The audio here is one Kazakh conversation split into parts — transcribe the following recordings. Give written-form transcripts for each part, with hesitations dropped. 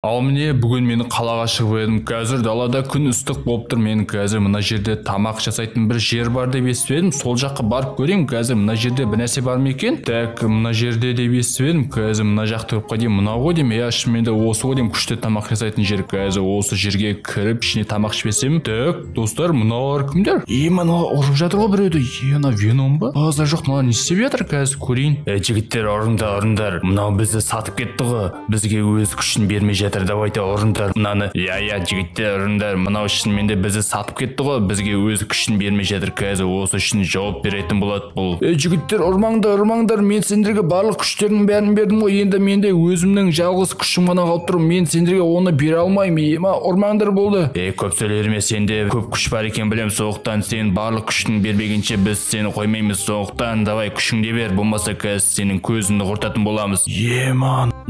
Ал міне бүгін мені қалаға шығып едім. Қазір далада күн ыстық болып тұр. Мен қазір мына жерде тамақ жасайтын бір жер бар деп естіп едім. Сол жаққа барып көрейін. Қазір мына жерде бір нәрсе бар ма екен? Так, мына жерде деп естіп едім. Қазір мына жақты тұрып қойдым. Мынау ғой деймін. Я шынымен де осы ғой деймін, күшті тамақ жасайтын жер. Қазір осы жерге кіріп ішіне тамақ ішпесем. Так, достар, мыналар кімдер? Мыналар ұрып жатыр ғой біреуді. Ана Веном ба? Азар жоқ, мыналар не істеп жатыр? Қазір көрейін. Жігіттер, ұрыңдар. Мынау бізді сатып кетті ғой. Бізге өз күшін бермей давайте ұрындар мынаны. Жігіттер, ұрындар. Мынау шынымен де бізді сатып кетті ғой. Бізге өз күшін бермей жатыр. Қазір осы үшін жауап беретін болады бұл. Жігіттер, ұрмаңдар. Мен сендерге барлық күштердің бәрін бердім ғой. Енді менде өзімнің жалғыз күшім ғана қалып тұр. Мен сендерге оны бере алмаймын. Ұрмаңдар болды. Көп сөйлерме, сенде көп күш бар екен білем. Соғықтан сен барлық күшін бермегенше біз сені қоймаймыз. Соғықтан давай күшіңді бер. Болмаса қазір сенің көзіңді құртатын боламыз.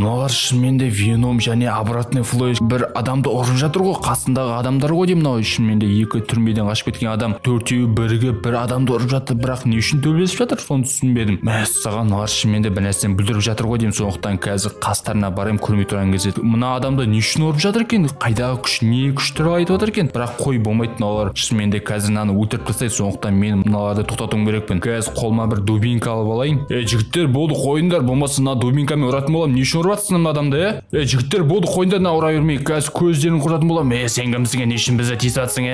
Мыналар шынымен де Веном және обратный флеш бір адамды ұрып жатыр ғой. Қасындағы адамдар ғой деймін. Мынау шынымен де екі түрмеден қашып кеткен адам төртеуі бірігіп бір адамды ұрып жатыр. Бірақ не үшін төбелесіп жатыр, соны түсінбедім. Мәссаған, мыналар шынымен де бір нәрсені бүлдіріп жатыр ғой деймін. Сондықтан қазір қастарына барайын, көрмей тұрған кезде мына адамды не үшін ұрып жатыр екен? Қайдағы күш, не күш туралы айтып жатыр екен? Бірақ қой, болмайды, мыналар шынымен де қазір мынаны өлтіріп тастайды. Сондықтан мен мыналарды тоқтатуым керекпін. Қазір қолыма бір дубинка алып алайын. Жігіттер, болды, қойыңдар. Болмаса мына дубинкамен ұратын боламын. Не үшін ұрып жатсың мына адамды? Жігіттер, болды, қойыңдар, мына ұра бермей. Қазір көздерін құртатын боламын. Сен кімсің? Не үшін бізді тиісіп жатсың?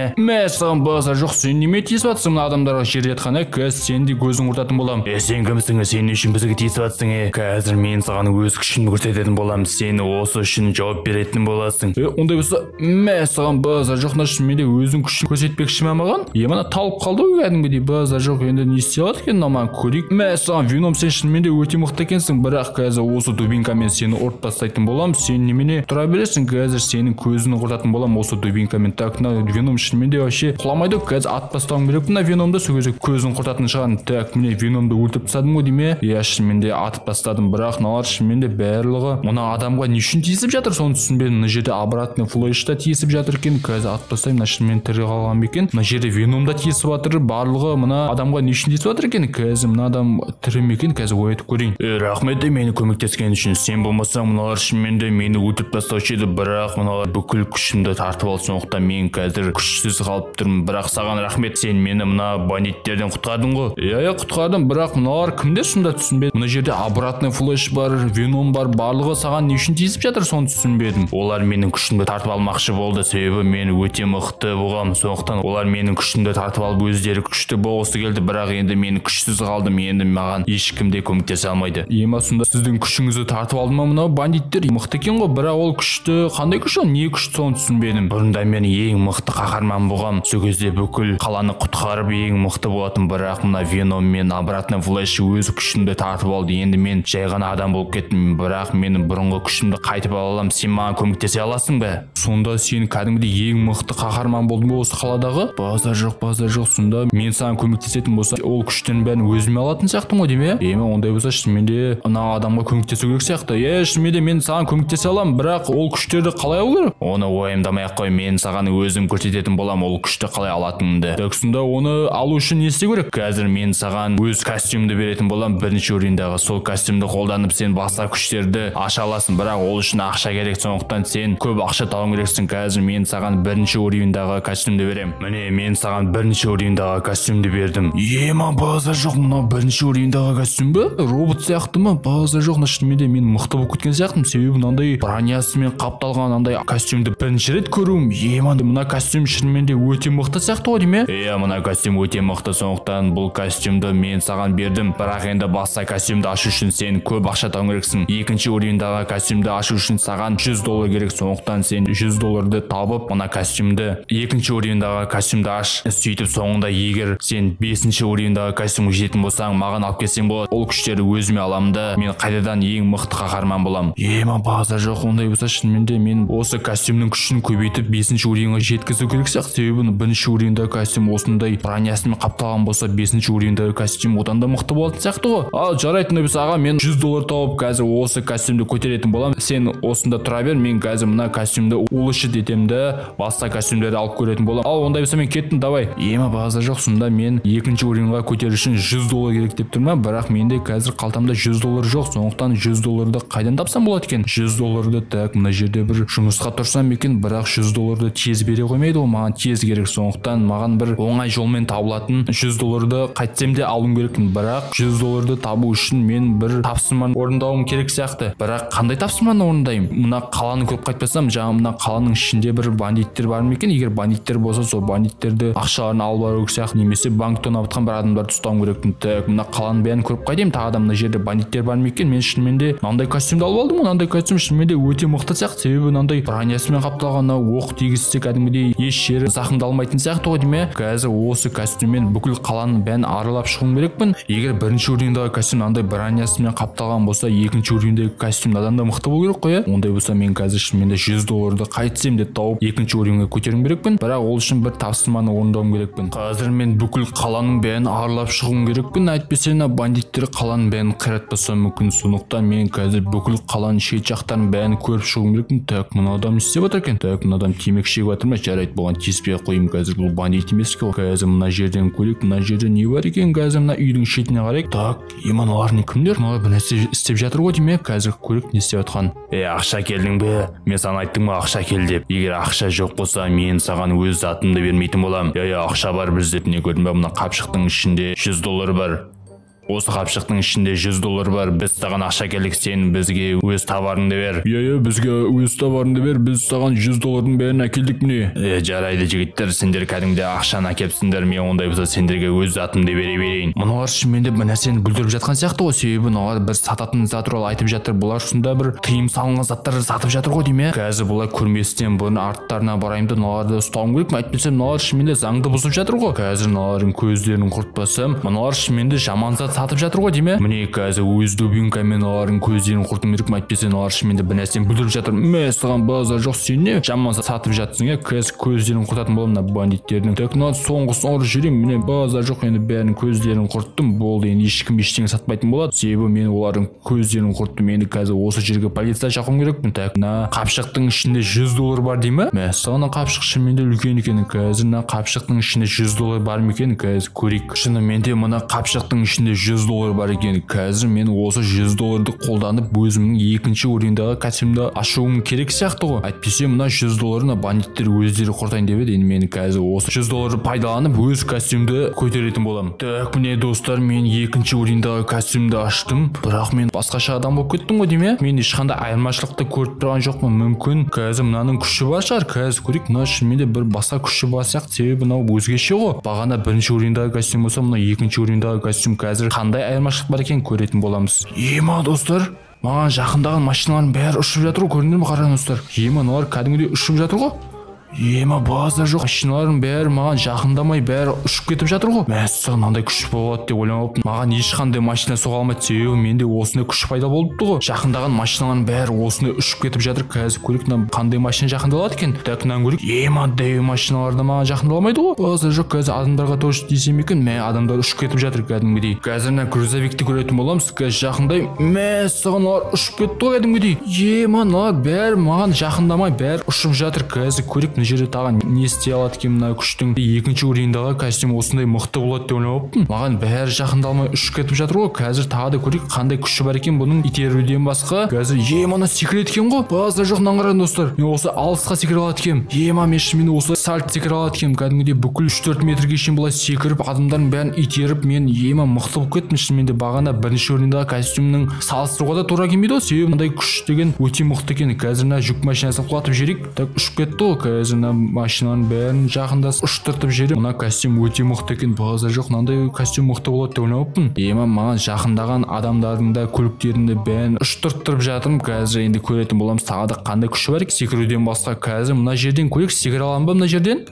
Саған базар жоқ, сен неме тиісіп жатсың мына адамдарға жерде жатқан? Қазір сен де көзін құртатын боламын. Сен кімсің? Сен не үшін бізге тиісіп жатсың? Қазір мен саған өз күшімді көрсететін боламын. Сен осы үшін жауап беретін боласың. Ондай болса, саған базар жоқ, шынымен де өзің күшін көрсетпекші ме маған? Мана талып қалды ғой кәдімгідей. Базар жоқ, енді не істей алады екен маған көрейік. Саған Веном, сен шынымен де өте мықты екенсің, бірақ қазір осы дубинкамен сені ұрып тастайтын боламын. Сен немене тұра бересің? Қазір сенің көзін құртатын боламын осы дубинкамен. Так, мына Веном шынымен де вообще құламайды. Қазір ат бастауым керек мына Веномды, сол кезде көзін құртатын шығар. Так, міне Веномды өлтіріп тастадым ғой дейме? Шынымен де атып тастадым, бірақ мыналар шынымен де барлығы мына адамға не үшін тиісіп жатыр, соны түсінбедім. Мына жерде обратный флешта тиісіп жатыр екен. Қазір атып тастаймын. Мына шынымен тірі қалған екен. Мына жерде Веномда тиісіп жатыр. Барлығы мына адамға не үшін тиісіп жатыр екен? Қазір мына адам тірі ме екен? Қазір оятып көрейін. Рахмет мені көмектескен үшін. Сен болмасаң мыналар шынымен де мені өлтіріп тастаушы еді, бірақ мыналар бүкіл күшімді тартып алды. Сондықтан мен қазір күшсіз қалып тұрмын. Бірақ саған рахмет, сен мені мына бандиттерден құтқардың ғой. Құтқардым, бірақ мыналар кімдер, сонда түсінбедім. Мына жерде обратный флеш бар, Веном бар, барлығы саған не үшін тиісіп жатыр, соны түсінбедім. Олар менің күшімді тартып алмақшы болды, себебі мен өте мықты болғам. Сондықтан олар менің күшімді тартып алып өздері күшті болғысы келді, бірақ енді мен күшсіз қалдым. Енді маған ешкім де көмектесе алмайды. Сонда сіздің күшіңізді тартып алды ма мынау бандиттер? Мықты екен ғой, бірақ ол күшті, қандай күш ол, не күшті, соны түсінбедім. Бұрында мен ең мықты қаһарман болғам. Сол кезде бүкіл қаланы құтқарып ең мықты болатын, бірақ мына Веном мен обратный флеш өз күшімді тартып алды. Енді мен жай ғана адам болып кеттім, бірақ менің бұрынғы күшімді қайтып ала аламын. Сен маған көмектесе аласың ба? Сонда сен кәдімгідей ең мықты қаһарман болдың ба осы қаладағы? Базар жоқ. Сонда мен саған көмектесетін болса, ол күштерін бәрін өзіме алатын сияқтымын ғой дейме? Ондай болса шынымен де ана адамға көмектесу керек сияқты. Шынымен де мен саған көмектесе аламын, бірақ ол күштерді қалай алу керек? Оны уайымдамай-ақ қой, мен саған өзім көрсететін боламын ол күшті қалай алатынымды. Так, сонда оны алу үшін не істеу керек? Қазір мен саған өз костюмді беретін боламын, бірінші уровеньдағы. Сол костюмді қолданып сен басқа күштерді аша аласың, бірақ ол үшін ақша керек. Сондықтан сен көп ақша табуың керексің. Қазір мен саған бірінші уровеньдағы костюмді берем. Міне мен саған бірінші уровеньдағы костюмді бердім. Базар жоқ, мынау бірінші уровеньдағы костюм ба? Робот сияқты ма? Базар жоқ, шынымен де мен мықты болып кеткен сияқтымын, себебі мынандай бронясымен қапталған андай костюмді бірінші рет көруім. Мына костюм шынымен де өте мықты сияқты ғой дейме? Мына костюм өте мықты, сондықтан бұл костюмді мен саған бердім. Бірақ енді басқа костюмді ашу үшін сен көп ақша табуың керексің. Екінші уровеньдағы костюмді ашу үшін саған $100 керек. Сондықтан сен $100 табып, мына костюмді екінші уровеньдағы костюмді аш. Сөйтіп соңында егер сен 5-ші уровеньдағы костюмге жететін болсаң, маған алып келсең болады. Ол күштерді өзіме аламын да мен қайтадан ең мықты қаһарман боламын. Базар жоқ, ондай болса шынымен де мен осы костюмнің күшін көбейтіп 5-ші уровеньге жеткізу керек сияқты. Себебі 1-ші уровеньдағы костюм осындай бронясымен қапталған болса, 5-ші уровеньдағы костюм одан да мықты болатын сияқты ғой. Жарайды, ондай болса аға, мен $100 тауып қазір осы костюмді көтеретін боламын. Сен осында тұра бер, мен қазір мына костюмді улучшить етемін да басқа костюмдерді алып көретін боламын. Ондай болса мен кеттім, давай. Базар жоқ, сонда мен 2-ші уровеньге көтеру үшін $100 керек деп тұрмын, бірақ менде қазір қалтамда $100 жоқ. Сондықтан $100 қайдан тапсам болады екен? $100 так мына жерде бір жұмысқа тұрсам екен, бірақ 100 долларды тез бере қоймайды, ол маған тез керек. Сондықтан маған бір оңай жолмен табылатын 100 долларды қайтсем де алуым керекпін. Бірақ 100 долларды табу үшін мен бір тапсырманы орындауым керек сияқты. Бірақ қандай тапсырманы орындаймын? Мына қаланы көріп қайтпасам, жаңа мына қаланың ішінде бір бандиттер бар ма екен? Егер бандиттер болса, сол бандиттерді ақшаларын алып бару сияқты, немесе банк тонап жатқан бір адамдарды ұстауым керекпін. Так, мына қаланың бәрін көріп қайтайын. Тағы да мына жерде бандиттер бар ма екен? Мен шынымен де мынандай костюмді алып алдым. Мынандай костюм шынымен де өте мықты сияқты. Себебі мынандай бронясымен қапталған, оқ тигізсе кәдімгідей еш жері зақымдалмайтын сияқты ғой дейме. Қазір осы костюммен бүкіл қаланың бәрін аралап шығуым керекпін. Егер бірінші уровеньдегі костюм мынандай бронясымен қапталған болса, екінші уровеньдегі костюм одан да мықты болу керек қой. Ондай болса мен қазір шынымен де 100 долларды қайтсем де тауып екінші уровеньге көтеруім керекпін. Бірақ ол үшін бір тапсырманы орындауым керекпін. Қазір мен бүкіл қаланың бәрін аралап шығуым керекпін. Әйтпесе бандиттер қаланың бәрін қиратпаса мүмкін. Сондықтан мен қазір бүкіл қаланың шет жақтарын бәрін көріп шығуым керекпін. Так, мына адам не істеп жатыр екен? Так, мына адам темекі шегіп жатыр ма? Жарайды, болған тиіспей қойым. Қазір бұл бандит емес екен. Қазір мына жерден көрейік. Мына жерде не бар екен? Қазір мына үйдің шетіне қарайық. Так, мыналар не кімдер? Мыналар бір нәрсе істеп жатыр ғой дейме? Қазір көрейік не істеп жатқан. Ақша келдің бе? Мен саған айттым ғой ақша кел деп. Егер ақша жоқ болса, мен саған өз затымды бермейтін болам. Ақша бар бізде. Не көрдің бе? Мына қапшықтың ішінде 100 доллар бар. Осы қапшықтың ішінде 100 доллар бар. Біз саған ақша келдік, сен бізге өз товарыңды бер. Бізге өз товарыңды бер. Біз саған 100 доллардың бәрін әкелдік міне. Жарайды жігіттер, сендер кәдімгідей ақшаны әкепсіңдер. Мен ондай болса сендерге өз затымды бере берейін. Мыналар шынымен де бір нәрсені бүлдіріп жатқан сияқты ғой. Себебі мыналар бір сататын зат туралы айтып жатыр. Бұлар сонда бір тыйым салынған заттарды сатып жатыр ғой дейме. Қазір бұлар көрместен бұрын арттарына барайын да мыналарды ұстауым керек. Әйтпесе мыналар шынымен де заңды бұзып жатыр ғой. Қазір мыналардың көздерін құртпасам, мыналар шынымен де жаман зат сатып жатыр ғой дейме. Міне қазір өз дубинкамен олардың көздерін құртым керек. Әйтпесе олар шынымен де бір нәрсені бүлдіріп жатыр. Мә, саған базар жоқ, сен не жаман сатып жатсың? Қазір көздерін құртатын боламын мына бандиттердің. Так, соңғысын ұрып жіберейін. Міне базар жоқ, енді бәрінің көздерін құрттым. Болды, енді ешкім ештеңе сатпайтын болады. Себебі мен олардың көздерін құрттым. Енді қазір осы жерге полиция шақыруым керекпін. Так, мына қапшықтың ішінде 100 доллар бар дейме? Мә, саған қапшық шынымен де үлкен екен. Қазір мына қапшықтың ішінде 100 доллар бар ма екен? Қазір көрейік. Шынымен де мына қапшықтың ішінде 100 доллар бар екен. Қазір мен осы 100 долларды қолданып өзімнің екінші уровеньдегі костюмді ашуым керек сияқты ғой. Әйтпесе мына 100 долларына бандиттер өздері құртайын деп еді. Енді мен қазір осы 100 долларды пайдаланып өз костюмді көтеретін боламын. Так, міне достар, мен екінші уровеньдегі костюмді аштым. Бірақ мен басқаша адам болып кеттім ғой дейме? Мен ешқандай айырмашылықты көріп тұрған жоқпын. Мүмкін қазір мынаның күші бар шығар. Қазір көрейік, мына шынымен де бір басқа күші бар сияқты. Себебі мынау өзгеше ғой. Бағана бірінші уровеньдегі костюм болса, мына екінші уровеньдегі костюм қазір қандай айырмашылық бар екен көретін боламыз. Ема достар, маған жақындаған машиналардың бәрі ұшып жатыр ғой, көрдіңдер ме? Қараңыз достар. Мыналар кәдімгідей ұшып жатыр ғой. Базар жоқ, машиналардың бәрі маған жақындамай бәрі ұшып кетіп жатыр ғой. Мәссаған мынандай күш болады деп ойламаппын. Маған ешқандай машина соға алмайды. Себебі менде осындай күш пайда болыпты ғой. Жақындаған машиналардың бәрі осындай ұшып кетіп жатыр. Қазір көрейік, қандай машина жақындалады екен. Так, көрейік. Дәу машиналар да маған жақындаламайды ғой. Базар жоқ, қазір адамдарға тоже десем екен. Адамдар ұшып кетіп жатыр кәдімгідей. Қазір мына грузовикті көретін боламыз. Қазір жақындай. Мәссаған олар ұшып кетті ғой кәдімгідей. Олар бәрі маған жақындамай бәрі ұшып жатыр. Қазір көрейік, мына жерде тағы не істей алады екен мына күштің. Екінші уровеньдегі костюм осындай мықты болады деп ойлаппын. Маған бәрі жақындалмай ұшып кетіп жатыр ғой. Қазір тағы да көрейік қандай күші бар екен бұның итеруден басқа. Қазір мына секрет екен ғой. Базар жоқ, мынаны қараңыз достар. Мен осы алысқа секіре алады екенмін. Мен шынымен осы сальт секіре алады екенмін. Кәдімгідей бүкіл 3-4 метрге шейін былай секіріп, адамдардың бәрін итеріп, мен мықты болып кеттім. Шынымен де бағана бірінші уровеньдегі костюмның салыстыруға да тура келмейді ғой. Себебі мындай күш деген өте мықты екен. Қазір мына жүк машинасын құлатып жіберейік. Так, ұшып кетті ғой. Қазір мына машинаның бәрін жақындасып ұштыртып жіберіп, мына костюм өте мықты екен. Базар жоқ, мынандай костюм мықты болады деп ойлаппын. Маған жақындаған адамдардың да көліктерінде бәрін ұштыртып жатырмын. Қазір енді көретін боламыз тағы да қандай күші бар екен. Секіруден басқа. Қазір мына жерден көрейік, секіре аламын ба мына жерден?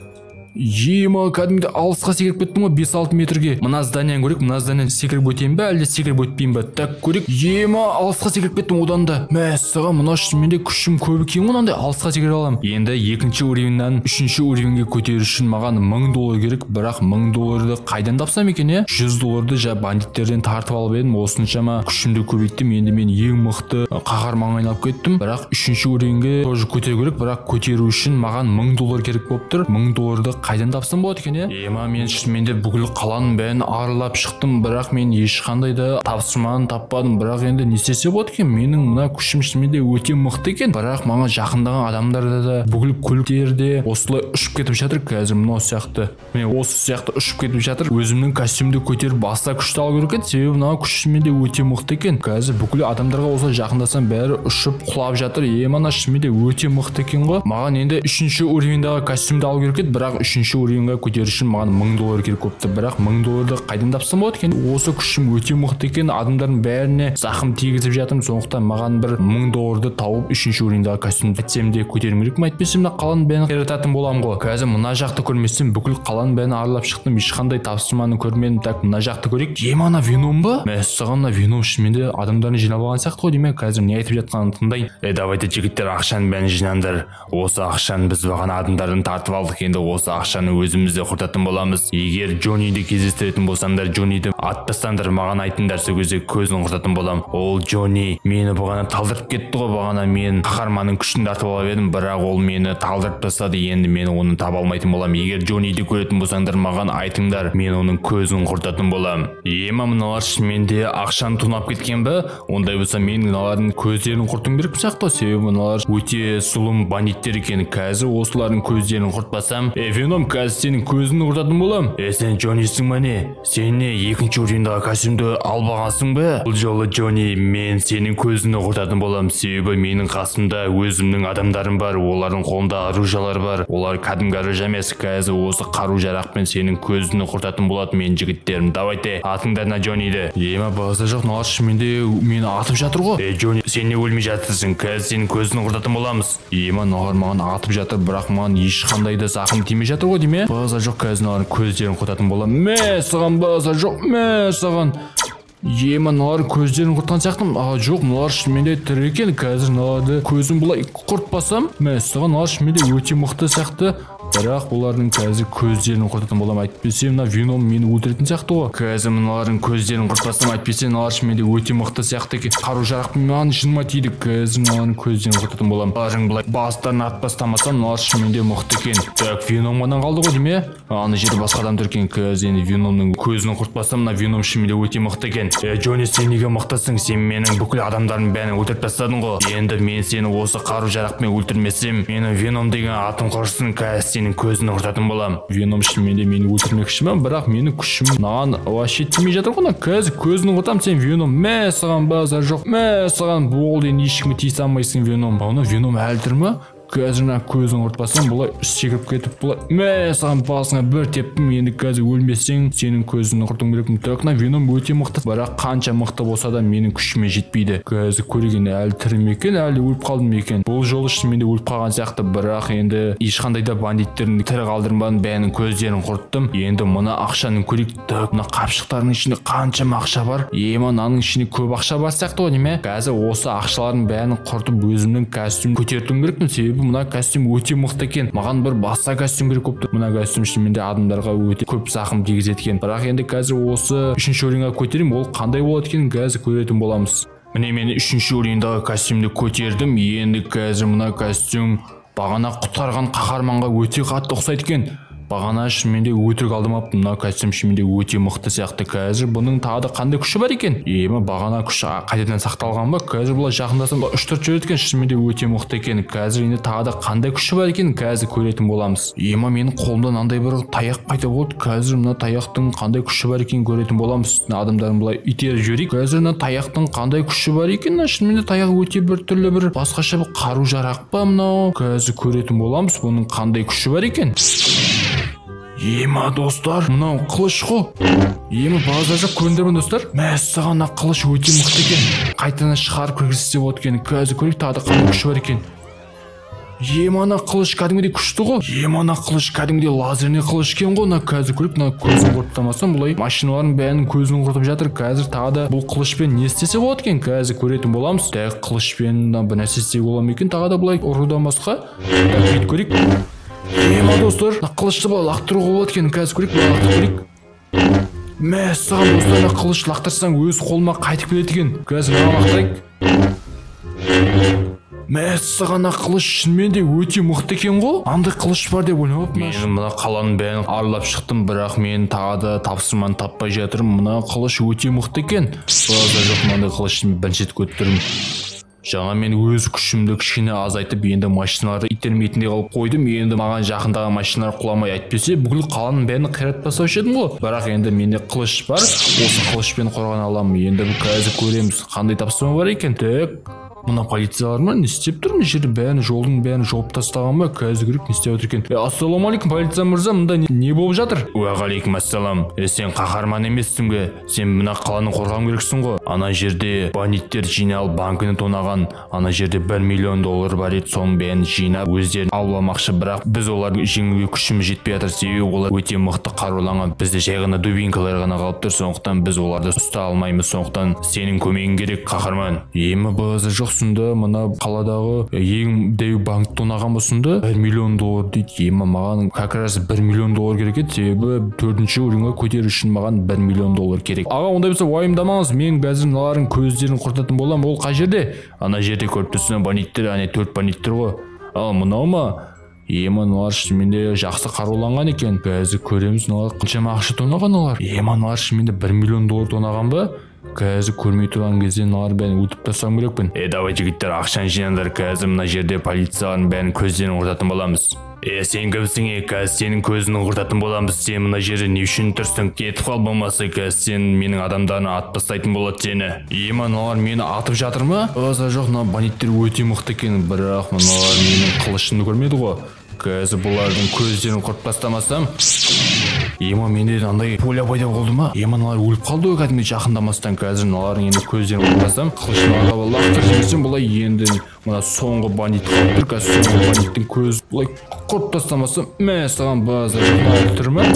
Кәдімгі алысқа секіріп кеттім ғой, 5-6 метрге. Мына зданияны көрейік, мына зданияны секіріп өтейін бе, әлде секіріп өтпейін бе? Так, көрейік. Алысқа секіріп кеттім одан да. Мәссаған, мына шынымен де күшім көп екен, онандай алысқа секіре аламын. Енді екінші уровеньнен үшінші уровеньге көтеру үшін маған 1000 доллар керек, бірақ 1000 долларды қайдан тапсам екен? 100 долларды бандиттерден тартып алып едім, осыншама күшімді көбейттім. Енді мен ең мықты қаһарманға айналып кеттім. Бірақ үшінші уровеньге тоже көтеру керек, бірақ көтеру үшін маған 1000 доллар керек болып тұр. 1000 долларды қайдан тапсам болады екен ема мен шынымен де бүкіл қаланың бәрін аралап шықтым, бірақ мен ешқандай да тапсырманы таппадым. Бірақ енді не істесе болады екен? Менің мына күшім шынымен де өте мықты екен. Бірақ маған жақындаған адамдарда да бүкіл көліктерде осылай ұшып кетіп жатыр. Қазір мынау сияқты, міне осы сияқты ұшып кетіп жатыр. Өзімнің костюмді көтеріп баста күшті алу керек еді, себебі мына күшімен де өте мықты екен. Қазір бүкіл адамдарға осылай жақындасам бәрі ұшып құлап жатыр. Мана шынымен де өте мықты екен ғой. Маған енді 3-ші уровеньдағы костюмді алу керек еді, бірақ 3-ші уровеньге көтеру үшін маған $1000 керек болыпты. Бірақ $1000 қайдан тапсам болады екен? Осы күшім өте мықты екен. Адамдардың бәріне зақым тигізіп жатырмын. Сондықтан маған бір $1000 тауып 3-ші уровеньдағы костюмді әйтсем де көтеруім керек ме? Әйтпесем мына қаланың бәрін қирататын боламын ғой. Қазір мына жақты көрмесем бүкіл қаланың бәрін аралап шықтым, ешқандай тапсырманы көрмедім. Так, мына жақты көрейік. Ана Веном ба? Мәссаған, мына Веном шынымен де адамдарын жинап алған сияқты ғой деймін. Қазір не айтып жатқанын тыңдайын. Давайте жігіттер, ақшаны бәрін жинаңдар. Осы ақшаны біз бағана адамдарын тартып алдық, енді осы ақшаны өзімізде құртатын боламыз. Егер Джонниді кездестіретін болсаңдар, Джонниді атпастаңдар, маған айтыңдар, сол кезде көзін құртатын болам. Ол Джонни мені бағана талдырып кетті ғой, бағана мен қаһарманның күшін тартып алып едім, бірақ ол мені талдырып тастады. Енді мен оны таба алмайтын болам. Егер Джонниді көретін болсаңдар, маған айтыңдар, мен оның көзін құртатын болам. Ема мыналар шынымен де ақшаны тонап кеткен бе? Ондай болса мен мыналардың көздерін құртуым керек сияқты, себебі мыналар өте зұлым бандиттер екен. Қазір осылардың көздерін құртпасам, Веном, қазір сенің көзін құртатын болам. Сен Джоннисің ба не? Сен не 2-ші уровеньдағы костюмді албағансың ба? Бұл жолы Джонни, мен сенің көзін құртатын болам, себебі менің қасымда өзімнің адамдарым бар, олардың қолында оружиялар бар. Олар кәдімгі оружие емес. Қазір осы қару-жарақпен сенің көзін құртатын болады мен жігіттерім. Давайте атыңдар на Джонниді. Ема базар жоқ, мыналар шынымен де мені атып жатыр ғой. Джонни, сен не өлмей жатырсың? Қазір сенің көзін құртатын боламыз. Ема мыналар маған атып жатыр, бірақ маған ешқандай да зақым тимей жатыр ғой дейме? Базар жоқ, қазір мыналардың көздерін құртатын болам. Саған базар жоқ, саған. Ема мыналар көздерін құртқан сияқтым. Жоқ, мыналар шынымен де тірі екен. Қазір мыналарды көзін бұлай құртпасам, саған мыналар шынымен де өте мықты сияқты. Бірақ олардың қазір көздерін құртатын болам. Әйтпесе мына Веном мені өлтіретін сияқты ғой. Қазір мыналардың көздерін құртпасам, әйтпесе мыналар шынымен де өте мықты сияқты екен. Қару-жарақпен маған жыныма тиді. Қазір мыналардың көздерін құртатын болам. Олардың былай бастарын атпастамасам, мыналар шынымен де мықты екен. Так, Веном ғана қалды ғой дейме? Ана жерде басқа адамдар екен. Қазір енді Веномның көзін құртпасам, мына Веном шынымен де өте мықты екен. Джонни, сен неге мықтысың? Сен менің бүкіл адамдардың бәрін өлтіріп тастадың ғой. Енді мен сені осы қару-жарақпен өлтірмесем, менің Веном деген атым құрсын, қазір сенің көзін құртатын болам. Веном шынымен де мені өлтірмекші ме? Бірақ менің күшім маған вообще тимей жатыр ғой. Қазір көзін құртам, сен Веном. Саған базар жоқ. Саған болды, енді ешкімге тиісе алмайсың, Веном. Веном әлі тұр ма? Қазір көзін құртпасам, бұлай секіріп кетіп, бұлай саған басыңа бір теппім, енді қазір өлмесең сенің көзін құртуым керекпін. Так, Веном өте мықты, бірақ қанша мықты болса да менің күшіме жетпейді. Қазір көреген әлі тірі ме екен, әлі өліп қалдым екен. Бұл жолы шынымен де өліп қалған сияқты, бірақ енді ешқандай да бандиттердің тірі қалдырмадым, бәрінің көздерін құрттым. Енді мына ақшаны көрейік. Так, мына қапшықтардың ішінде қаншама ақша бар? Мынаның ішінде көп ақша бар сияқты ғой дейме? Қазір осы ақшалардың бәрін құртып өзімнің костюмін көтертуім керекпін, себебі мына костюм өте мықты екен. Маған бір басқа костюм керек болыпты. Мына костюм шынымен де адамдарға өте көп зақым тигізеді екен. Бірақ енді қазір осы 3-ші уровеньге көтерейін, ол қандай болады екенін қазір көретін боламыз. Міне мен 3-ші уровеньдегі костюмді көтердім. Енді қазір мына костюм бағана құтқарған қаһарманға өте қатты ұқсайды екен. Бағана шынымен де өтірік алдамаппын. Мына костюм шынымен де өте мықты сияқты. Қазір бұның тағы да қандай күші бар екен? Бағана күші қайтадан сақталған ба? Қазір бұлай жақындасам 3-4 жүреді екен, шынымен де өте мықты екен. Қазір енді тағы да қандай күші бар екен? Қазір көретін боламыз. Менің қолымда мынандай бір таяқ пайда болды. Қазір мына таяқтың қандай күші бар екенін көретін боламыз. Адамдарын бұлай итеріп жіберейік. Қазір мына таяқтың қандай күші бар екен? Шынымен де таяқ өте бір түрлі бір басқаша бір қару-жарақ па мынау? Қазір көретін боламыз, бұның қандай күші бар екен. Достар, мынау қылыш қой. Базар жоқ, көріндірмін достар. Саған қылыш өте мықты екен. Қайтадан шығарып кіргізсе болады екен. Қазір көрейік, тағы да қандай күші бар екен. Ана қылыш кәдімгідей күшті ғой. Ана қылыш кәдімгідей лазерный қылыш екен ғой. Қазір көрейік, мына көзін құртамасам, бұлай машиналардың бәрінің көзін құртып жатыр. Қазір тағы да бұл қылышпен не істесе болады екен? Қазір көретін боламыз. Так, қылышпен бір нәрсе істесе болады ма екен? Тағы да бұлай ұрудан басқа. Так, бет көрейік. Достар, қылышты былай лақтыруға болады екен. Қазір көрейік, былай лақтырып көрейік. Саған достар, қылыш лақтырсаң өз қолыма қайтып келеді екен. Қазір мына лақтырайық. мәссаған қылыш шынымен де өте мықты екен ғой. Андай қылыш бар деп ойлап мен мына қаланың бәрін аралап шықтым, бірақ мен тағы да тапсырманы таппай жатырмын. Мына қылыш өте мықты екен. Жоқ, мынандай қылышты бірінші рет көтердім. Жаңа мен өз күшімді кішкене азайтып, енді машиналарды итермейтіндей қылып қойдым. Енді маған жақындағы машиналар құламай, әйтпесе бүкіл қаланың бәрін қиратпасаушы едім ғой. Бірақ енді менде қылыш бар, осы қылышпен қорғана аламын. Енді қазір көреміз қандай тапсырма бар екен. Мына полициялар ма не істеп тұр? Мына жерде бәрін жолдың бәрін жауып тастаған ба? Қазір көрейік не істеп отыр екен. Ассалаумағалейкум полиция мырза, мұнда не болып жатыр? Уағалейкум ассалам. Сен қаһарман емессің бе? Сен мына қаланы қорғау керексің ғой. Ана жерде бандиттер жиналып банкіні тонаған. Ана жерде $1 миллион бар еді, соның бәрін жинап өздерін ауламақшы, бірақ біз оларды жеңуге күшіміз жетпей жатыр. Себебі олар өте мықты қаруланған. Бізде жай ғана дубинкалар ғана қалып тұр, сондықтан біз оларды ұста алмаймыз. Сондықтан сенің көмегің керек, қаһарман. Емі базар жоқ. Сонда мына қаладағы ең дәу банк тонаған болсында $1 миллион дейді. Емі маған как раз $1 миллион керек еді, себебі 4-ші орынға көтеру үшін маған $1 миллион керек. Аға, ондай болса уайымдамаңыз, мен қазір мыналардың көздерін құртатын боламын. Ол қай жерде? Ана жерде көріп тұрсың, бандиттер, 4 бандиттер ғой. Ал мынау ма? Мыналар шынымен жақсы қаруланған екен. Қазір көреміз мыналар қаншама ақша тонаған олар. Мыналар шынымен $1 миллион тонаған ба? Қазір көрмей тұрған кезде мыналар бәрін өлтіріп тастауым керекпін. Давай жігіттер, ақшаны жинаңдар, қазір мына жерде полициялардың бәрін көздерін құртатын боламыз. Сен кімсің? Қазір сенің көзінің құртатын боламыз. Сен мына жерде не үшін тұрсың? Кетіп қал, болмаса қазір сен менің адамдарына атып тастайтын болады сені. Мыналар мені атып жатыр ма? Жоқ, мына бандиттер өте мықты екен, бірақ мыналар менің қылышымды көрмеді ғой. Қазір бұлардың көздерін құртып тастамасам, менде андай пуля пайда болды ма? Мыналар өліп қалды ғой кәдімгі жақындамастан. Қазір мыналардың енді көздерін құртпасам, қылышын лақтырып жіберсем, бұлай енді мына соңғы бандит қалып тұр. Қазір соңғы бандиттің көзін бұлай құртып тастамасам, саған базар жоқ тұр ма?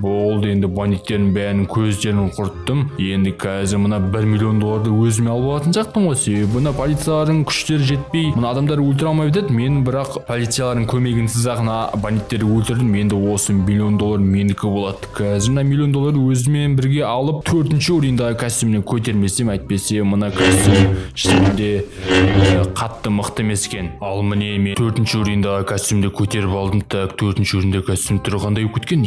Болды, енді бандиттердің бәрінің көздерін құрттым. Енді қазір мына $1 миллион өзіме алып алатын жақтым ғой. Себебі мына полициялардың күштері жетпей, мына адамдарды өлтіре алмай кетеді. Мен бірақ полициялардың көмегінсіз ақ мына бандиттерді өлтірдім. Енді осы $1 миллион менікі болады. Қазір мына $1 миллион өзімен бірге алып 4-ші орындағы костюмнен көтермесем, әйтпесе мына костюм шынымен қатты мықты емес екен. Ал міне мен 4-ші орындағы костюмді көтеріп алдым. 4-ші орындағы костюм түрі қандай кеткен?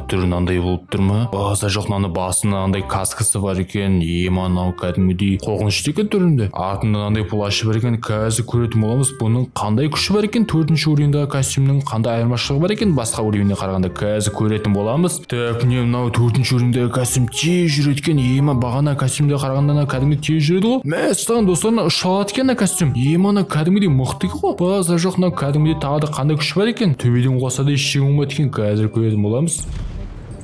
Түрі андай болып тұр ма? Баса жоқ, мынаны басында андай каскасы бар екен. Мынау кәдімгідей қорқынышты екен түрінде. Артында андай плашы бар екен. Қазір көретін боламыз, бұның қандай күші бар екен, 4-ші орындағы костюмнің қандай айырмашылығы бар екен басқа орынға қарағанда. Қазір көретін боламыз. Міне мынау 4-ші орындағы костюм тез жүреді екен. Бағана костюмге қарағанда кәдімгі тез жүреді ғой. Мәссаған достар, ұша алады екен костюм. Ана кәдімгідей мықты ғой. Баса жоқ, мынау кәдімгідей тағы да қандай күші бар екен. Төбеден қоса да ештеңе болмайды екен. Қазір көретін боламыз.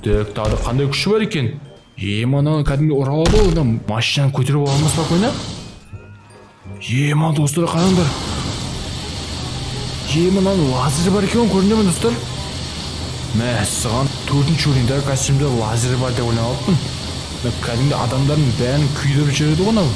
Тағы да қандай күші бар екен? Мана кәдімгі ұралады ғой, машинаны көтеріп аламыз спокойно. Достар, қараңдар. Мынаның лазері бар екен, көрінді ме достар? Мәссаған 4-ші орындағы костюмде лазері бар деп ойлап алыппын. Кәдімгі адамдардың бәрін күйдіріп жібереді ғой.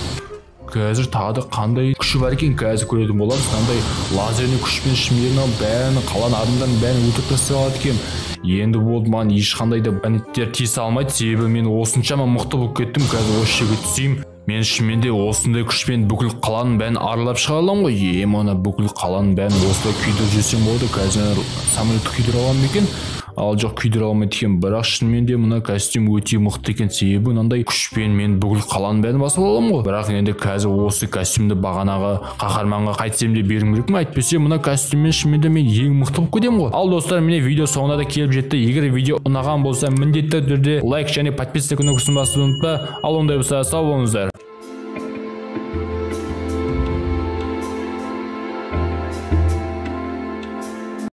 Қазір тағы да қандай күші бар екен, қазір көретін боламыз. Қандай лазерный күшпен шымерін бәрін қалан адамдардың бәрін өлтіріп тастай алады екен. Енді болды, маған ешқандай да бандиттер тиісе алмайды, себебі мен осыншама мықты болып кеттім. Қазір осы жерге түсейін. Мен шынымен де осындай күшпен бүкіл қаланың бәрін аралап шыға аламын ғой. Мана бүкіл қаланың бәрін осылай күйдіріп жүрсем болды. Қазір самолетті күйдіре аламын екен. Ал жоқ, күйдіре алмайды екен. Бірақ шынымен де мына костюм өте мықты екен, себебі мынандай күшпен мен бүкіл қаланың бәрін басып аламын ғой. Бірақ енді қазір осы костюмді бағанағы қаһарманға қайтсем де беруім керек ме? Әйтпесе мына костюммен шынымен де мен ең мықты болып кетемін ғой. Ал достар, міне видео соңына да келіп жетті. Егер видео ұнаған болса, міндетті түрде лайк және подписка кнопкасын басуды ұмытпа. Ал ондай болса, сау болыңыздар.